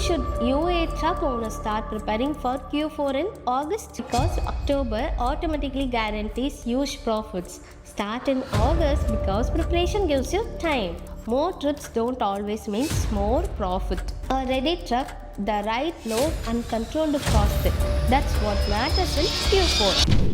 should UAE truck owners start preparing for Q4 in August? Because October automatically guarantees huge profits. Start in August because preparation gives you time. More trips don't always mean more profit. A ready truck, the right load and controlled cost. That's what matters in Q4.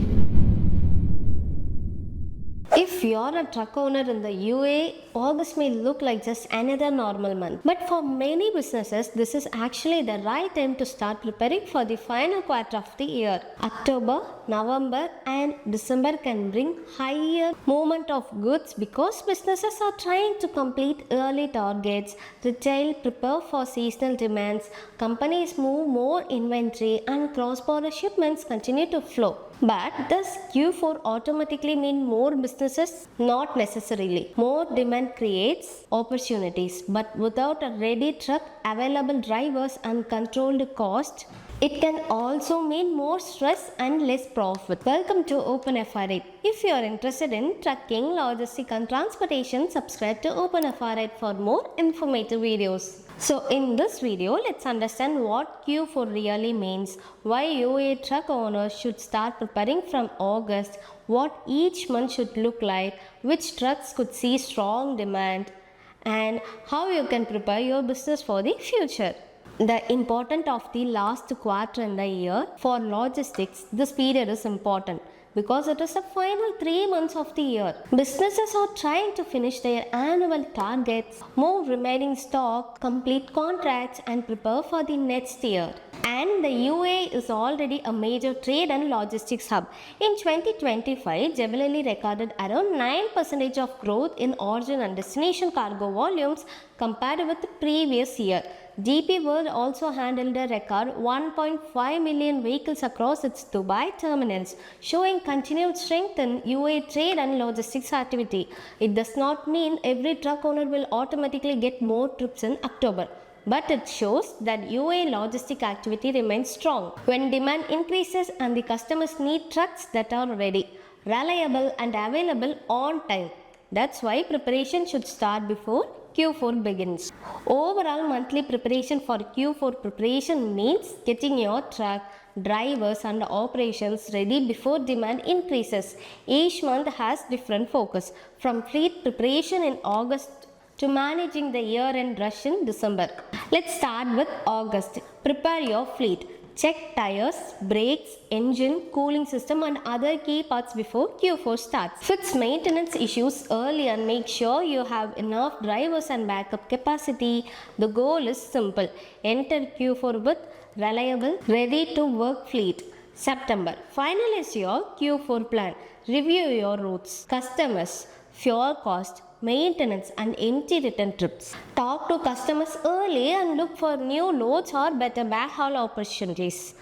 If you're a truck owner in the UAE, August may look like just another normal month. But for many businesses, this is actually the right time to start preparing for the final quarter of the year. October, November and December can bring higher movement of goods because businesses are trying to complete early targets, retail prepare for seasonal demands, companies move more inventory and cross-border shipments continue to flow. But does Q4 automatically mean more businesses? Not necessarily. More demand creates opportunities, but without a ready truck, available drivers and controlled cost, it can also mean more stress and less profit. Welcome to OpenFR8. If you are interested in trucking, logistics and transportation, subscribe to OpenFR8 for more informative videos. So in this video, let's understand what Q4 really means, why UAE truck owners should start preparing from August, what each month should look like, which trucks could see strong demand, and how you can prepare your business for the future. The importance of the last quarter in the year for logistics, this period is important because it is the final 3 months of the year. Businesses are trying to finish their annual targets, move remaining stock, complete contracts and prepare for the next year. And the UAE is already a major trade and logistics hub. In 2025, Jebel Ali recorded around 9% of growth in origin and destination cargo volumes compared with the previous year. DP World also handled a record 1.5 million vehicles across its Dubai terminals, showing continued strength in UAE trade and logistics activity. It does not mean every truck owner will automatically get more trips in October, but it shows that UAE logistic activity remains strong. When demand increases and the customers need trucks that are ready, reliable and available on time, that's why preparation should start before Q4 begins. Overall monthly preparation for Q4 preparation means getting your truck, drivers and operations ready before demand increases. Each month has different focus, from fleet preparation in August to managing the year-end rush in December. Let's start with August. Prepare your fleet. Check tires, brakes, engine, cooling system and other key parts before Q4 starts. Fix maintenance issues early and make sure you have enough drivers and backup capacity. The goal is simple. Enter Q4 with reliable, ready-to-work fleet. September. Finalize your Q4 plan. Review your routes, customers, fuel cost, maintenance and empty return trips. Talk to customers early and look for new loads or better backhaul opportunities.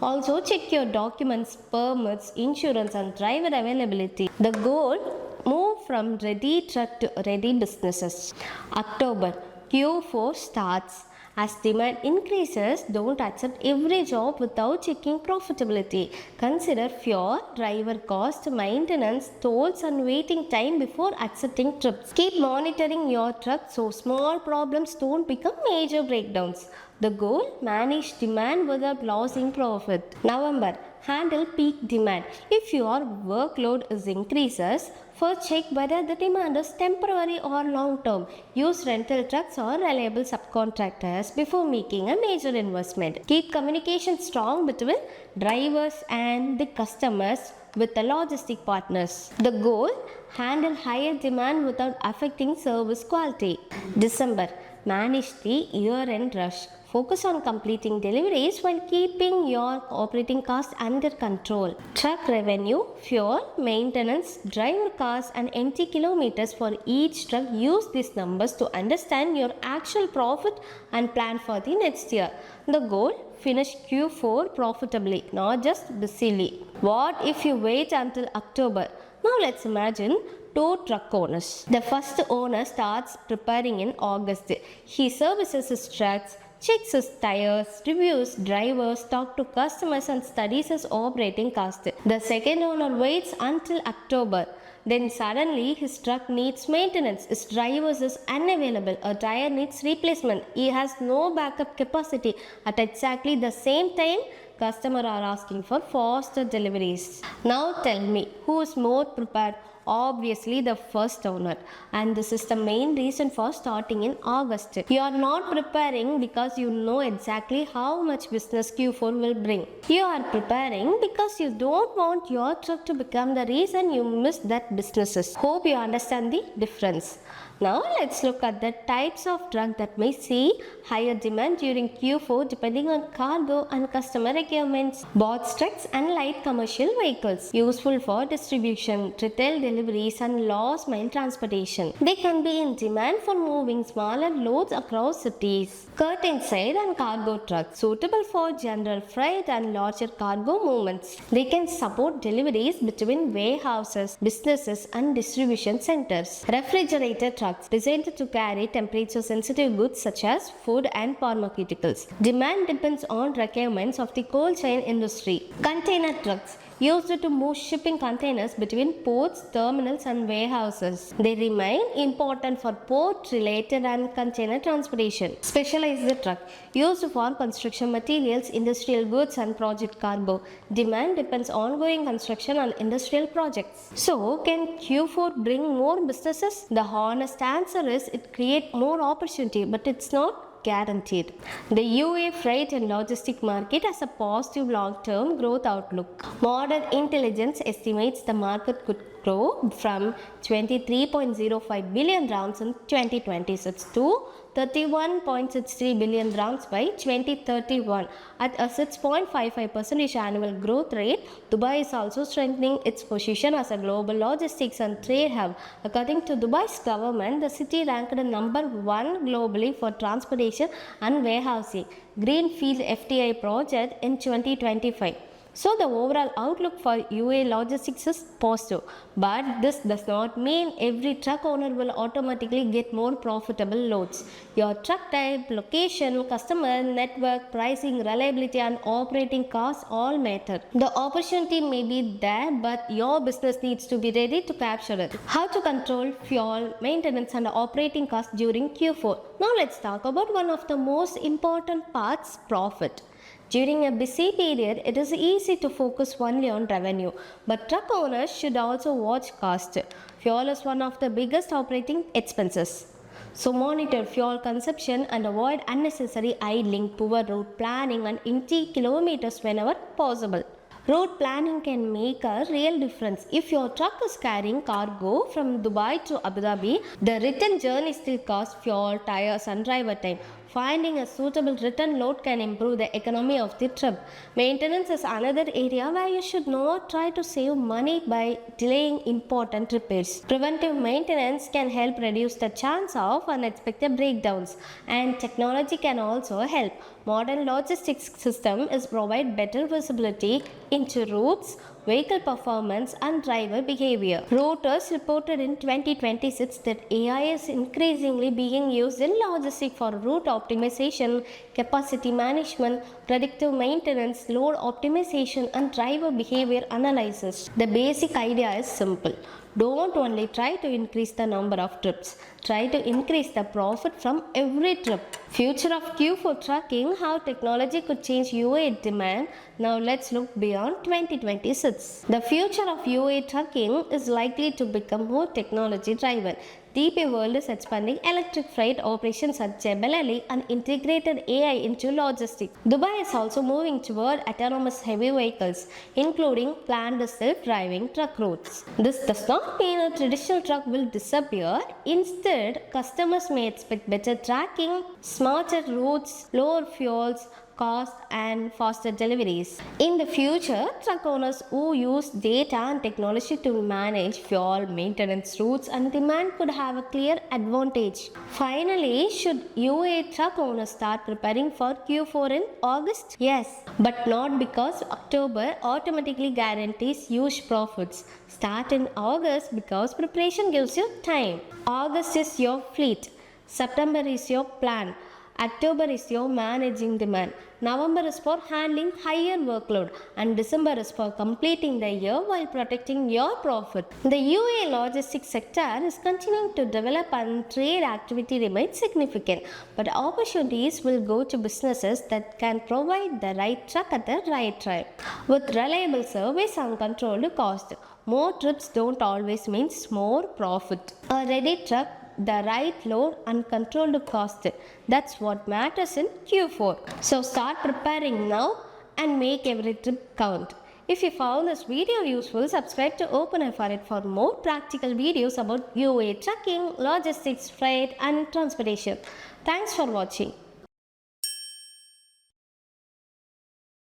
Also check your documents, permits, insurance and driver availability. The goal, move from ready truck to ready businesses. October, Q4 starts. As demand increases, don't accept every job without checking profitability. Consider fuel, driver cost, maintenance, tolls and waiting time before accepting trips. Keep monitoring your truck so small problems don't become major breakdowns. The goal, manage demand without losing profit. November, handle peak demand. If your workload increases, first check whether the demand is temporary or long term. Use rental trucks or reliable subcontractors before making a major investment. Keep communication strong between drivers and the customers with the logistic partners. The goal, handle higher demand without affecting service quality. December, manage the year-end rush. Focus on completing deliveries while keeping your operating costs under control. Truck revenue, fuel, maintenance, driver costs and empty kilometers for each truck. Use these numbers to understand your actual profit and plan for the next year. The goal, finish Q4 profitably, not just busily. What if you wait until October? Now let's imagine 2 truck owners. The first owner starts preparing in August. He services his trucks, checks his tires, reviews drivers, talks to customers and studies his operating cost. The second owner waits until October, Then suddenly his truck needs maintenance, his driver is unavailable, a tire needs replacement, he has no backup capacity. At exactly the same time, customers are asking for faster deliveries. Now tell me, who is more prepared? Obviously the first owner, and this is the main reason for starting in August. You are not preparing because you know exactly how much business Q4 will bring. You are preparing because you don't want your truck to become the reason you miss that businesses. Hope you understand the difference. Now let's look at the types of truck that may see higher demand during Q4 depending on cargo and customer requirements. Box trucks and light commercial vehicles, useful for distribution, retail deliveries and last mile transportation. They can be in demand for moving smaller loads across cities. Curtain side and cargo trucks, suitable for general freight and larger cargo movements. They can support deliveries between warehouses, businesses and distribution centers. Refrigerated trucks, designed to carry temperature sensitive goods such as food and pharmaceuticals. Demand depends on requirements of the cold chain industry. Container trucks, used to move shipping containers between ports, terminals and warehouses. They remain important for port related and container transportation. Specialized truck, used for construction materials, industrial goods and project cargo. Demand depends on ongoing construction and industrial projects. So can Q4 bring more businesses? The honest answer is it creates more opportunity, but it's not guaranteed. The UAE freight and logistic market has a positive long-term growth outlook. Modern intelligence estimates the market could grow from 23.05 billion dirhams in 2026 to 31.63 billion dirhams by 2031 at a 6.55% annual growth rate. Dubai is also strengthening its position as a global logistics and trade hub. According to Dubai's government, the city ranked number 1 globally for transportation and warehousing greenfield FTI project in 2025. So the overall outlook for UAE logistics is positive, but this does not mean every truck owner will automatically get more profitable loads. Your truck type, location, customer network, pricing, reliability and operating costs all matter. The opportunity may be there, but your business needs to be ready to capture it. How to control fuel, maintenance and operating costs during Q4. Now let's talk about one of the most important parts, profit. During a busy period, it is easy to focus only on revenue, but truck owners should also watch cost. Fuel is one of the biggest operating expenses. So monitor fuel consumption and avoid unnecessary idling, poor route planning and empty kilometers whenever possible. Road planning can make a real difference. If your truck is carrying cargo from Dubai to Abu Dhabi, the return journey still costs fuel, tires and driver time. Finding a suitable return load can improve the economy of the trip. Maintenance is another area where you should not try to save money by delaying important repairs. Preventive maintenance can help reduce the chance of unexpected breakdowns, and technology can also help. Modern logistics system is provide better visibility into routes, vehicle performance and driver behavior. Reuters reported in 2026 that AI is increasingly being used in logistics for route optimization, capacity management, predictive maintenance, load optimization and driver behavior analysis. The basic idea is simple. Don't only try to increase the number of trips, try to increase the profit from every trip. Future of Q4 trucking, how technology could change UAE demand. Now let's look beyond 2026. The future of UAE trucking is likely to become more technology driven. DP World is expanding electric freight operations at Jebel Ali and integrated AI into logistics. Dubai is also moving toward autonomous heavy vehicles, including planned self-driving truck routes. This does not mean a traditional truck will disappear. Instead, customers may expect better tracking, smarter routes, lower fuels, cost and faster deliveries. In the future, truck owners who use data and technology to manage fuel, maintenance routes and demand could have a clear advantage. Finally, should UAE truck owners start preparing for Q4 in August? Yes, but not because October automatically guarantees huge profits. Start in August because preparation gives you time. August is your fleet. September is your plan. October is your managing demand. November is for handling higher workload, and December is for completing the year while protecting your profit. The UAE logistics sector is continuing to develop and trade activity remains significant, but opportunities will go to businesses that can provide the right truck at the right time with reliable service and controlled cost. More trips don't always mean more profit. A ready truck, the right load and controlled cost. That's what matters in Q4. So start preparing now and make every trip count. If you found this video useful, subscribe to OpenFR for more practical videos about UAE trucking, logistics, freight and transportation. Thanks for watching.